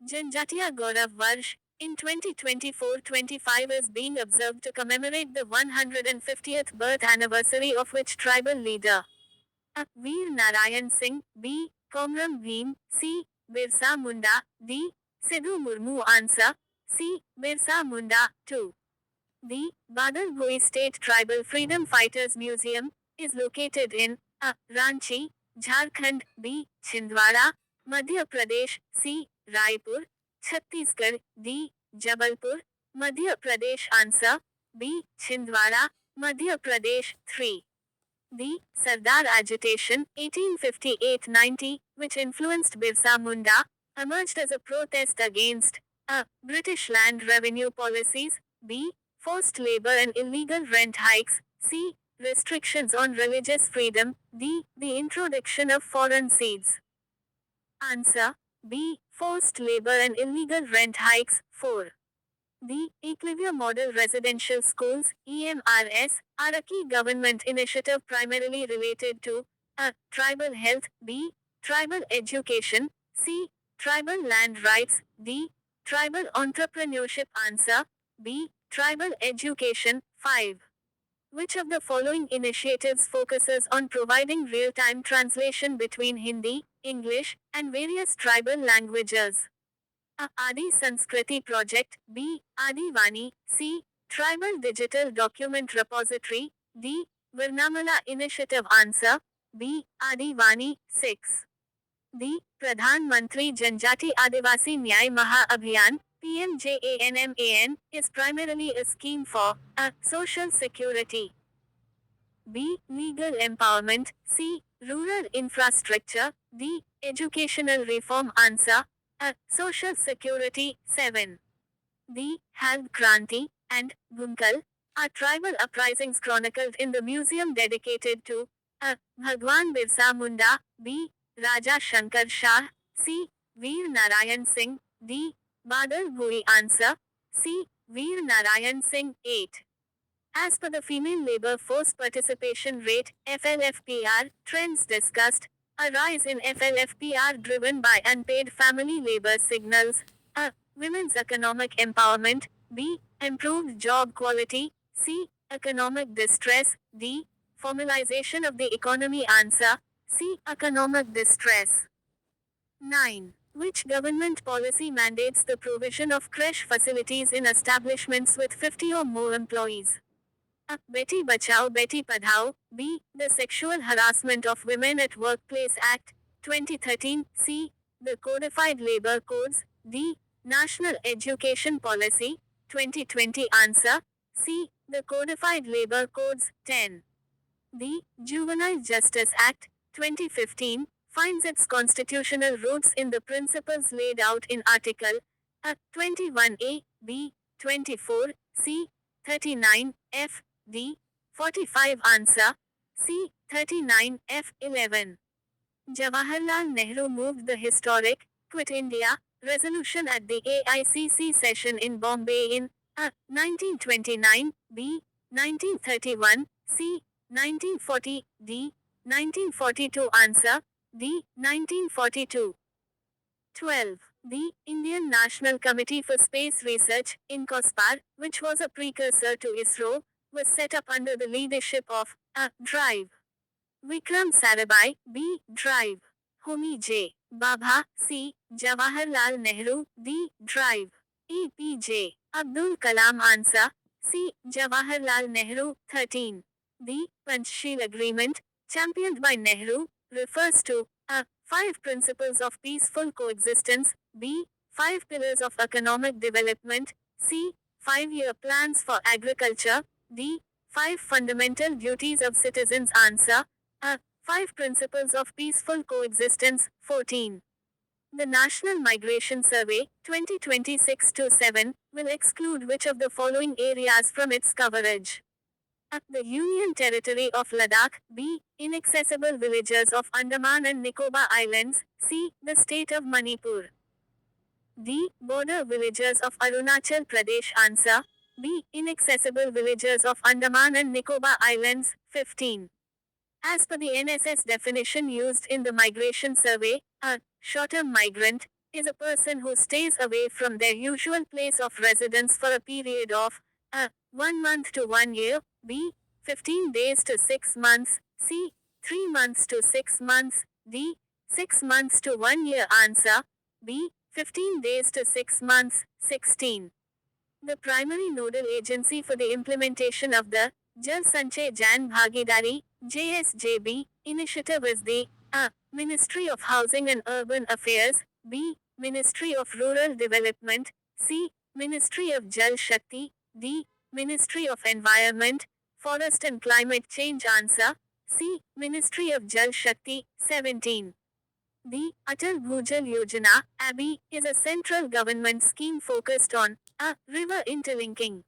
Janjatia Gaurav Varsh in 2024-25 is being observed to commemorate the 150th birth anniversary of which tribal leader A. Veer Narayan Singh, B. Komram Bhim, C. Birsa Munda, D. Sidhu Murmu answer, C. Birsa Munda, 2. The Badal Bhoi State Tribal Freedom Fighters Museum is located in A. Ranchi, Jharkhand, B. Chhindwara, Madhya Pradesh, C. Raipur, Chhattisgarh, D. Jabalpur, Madhya Pradesh answer, B. Chhindwara, Madhya Pradesh, 3. The Sardar agitation, 1858-90, which influenced Birsa Munda, emerged as a protest against a. British land revenue policies, b. Forced labor and illegal rent hikes, c. Restrictions on religious freedom, d. The introduction of foreign seeds. Answer b. Forced labor and illegal rent hikes, 4. The Eclivia Model Residential Schools (EMRS) are a key government initiative primarily related to a. Tribal health, b. Tribal education, c. Tribal land rights, d. Tribal entrepreneurship answer, b. Tribal education, 5. Which of the following initiatives focuses on providing real-time translation between Hindi, English, and various tribal languages? A. Adi Sanskriti Project, B. Adivani, C. Tribal Digital Document Repository, D. Varnamala Initiative answer, B. Adivani, 6. The Pradhan Mantri Janjati Adivasi Nyay Maha Abhiyan, PMJANMAN, is primarily a scheme for a. Social security, B. Legal empowerment, C. Rural infrastructure, D. Educational reform answer, A. Social security, 7. The Halb Kranti and Bunkal are tribal uprisings chronicled in the museum dedicated to A. Bhagwan Birsa Munda, B. Raja Shankar Shah, C. Veer Narayan Singh, D. Badal Bhui answer, C. Veer Narayan Singh, 8. As per the Female Labor Force Participation Rate (FLFPR) trends discussed, a rise in FLFPR driven by unpaid family labor signals a. Women's economic empowerment, b. Improved job quality, c. Economic distress, d. Formalization of the economy answer, c. Economic distress. 9. Which government policy mandates the provision of creche facilities in establishments with 50 or more employees? A. Beti Bachao Beti Padhao, B. The Sexual Harassment of Women at Workplace Act, 2013, C. The Codified Labor Codes, D. National Education Policy, 2020 answer, C. The Codified Labor Codes, 10. The Juvenile Justice Act, 2015, finds its constitutional roots in the principles laid out in Article A. 21A, B. 24, C. 39, F. D. 45 answer, C. 39, F. 11. Jawaharlal Nehru moved the historic Quit India resolution at the AICC session in Bombay in A. 1929, B. 1931, C. 1940, D. 1942 answer, D. 1942. 12. The Indian National Committee for Space Research, INCOSPAR, which was a precursor to ISRO, was set up under the leadership of A. Drive. Vikram Sarabhai, B. Drive. Homi J. Bhabha, C. Jawaharlal Nehru, D. Drive. APJ. Abdul Kalam answer, C. Jawaharlal Nehru, 13. The Panchsheel Agreement, championed by Nehru, refers to A. 5 Principles of Peaceful Coexistence, B. 5 Pillars of Economic Development, C. 5-year plans for agriculture, D. 5 Fundamental Duties of Citizens answer, A. 5 Principles of Peaceful Coexistence, 14. The National Migration Survey, 2026-7, will exclude which of the following areas from its coverage? A. The Union Territory of Ladakh, B. Inaccessible villages of Andaman and Nicobar Islands, C. The State of Manipur. D. Border villages of Arunachal Pradesh answer, B. Inaccessible villages of Andaman and Nicobar Islands, 15. As per the NSS definition used in the Migration Survey, a short-term migrant is a person who stays away from their usual place of residence for a period of a. 1 month to 1 year, b. 15 days to 6 months, c. 3 months to 6 months, d. 6 months to 1 year. Answer b. 15 days to 6 months, 16. The primary nodal agency for the implementation of the Jal Sanchay Jan Bhagidari JSJB initiative is the a. Ministry of Housing and Urban Affairs, b. Ministry of Rural Development, c. Ministry of Jal Shakti, d. Ministry of Environment, Forest and Climate Change. Answer c. Ministry of Jal Shakti, 17. The Atal Bhujal Yojana, ABI, is a central government scheme focused on a. River interlinking,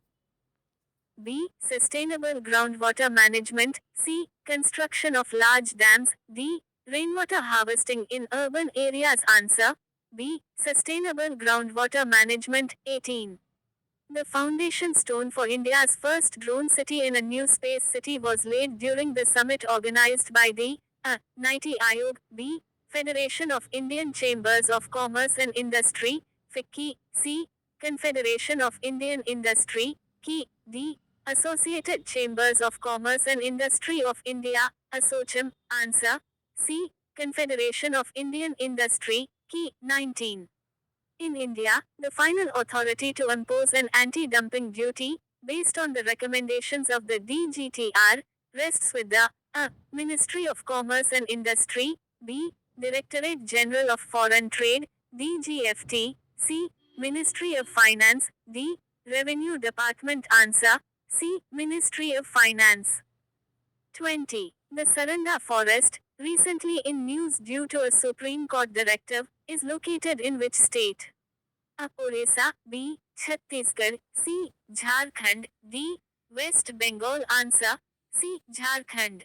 b. Sustainable groundwater management, c. Construction of large dams, d. Rainwater harvesting in urban areas. Answer b. Sustainable groundwater management, 18. The foundation stone for India's first drone city in a new space city was laid during the summit organized by the a. Niti Aayog, b. Federation of Indian Chambers of Commerce and Industry, FICCI, c. Confederation of Indian Industry, CI, d. Associated Chambers of Commerce and Industry of India, ASSOCHAM. Answer c. Confederation of Indian Industry, CI, 19. In India, the final authority to impose an anti-dumping duty, based on the recommendations of the DGTR, rests with the a. Ministry of Commerce and Industry, b. Directorate General of Foreign Trade, DGFT, c. Ministry of Finance, d. Revenue Department. Answer c. Ministry of Finance. 20. The Saranda Forest, recently in news due to a Supreme Court directive, is located in which state? A. Orissa, b. Chhattisgarh, c. Jharkhand, d. West Bengal. Answer c. Jharkhand.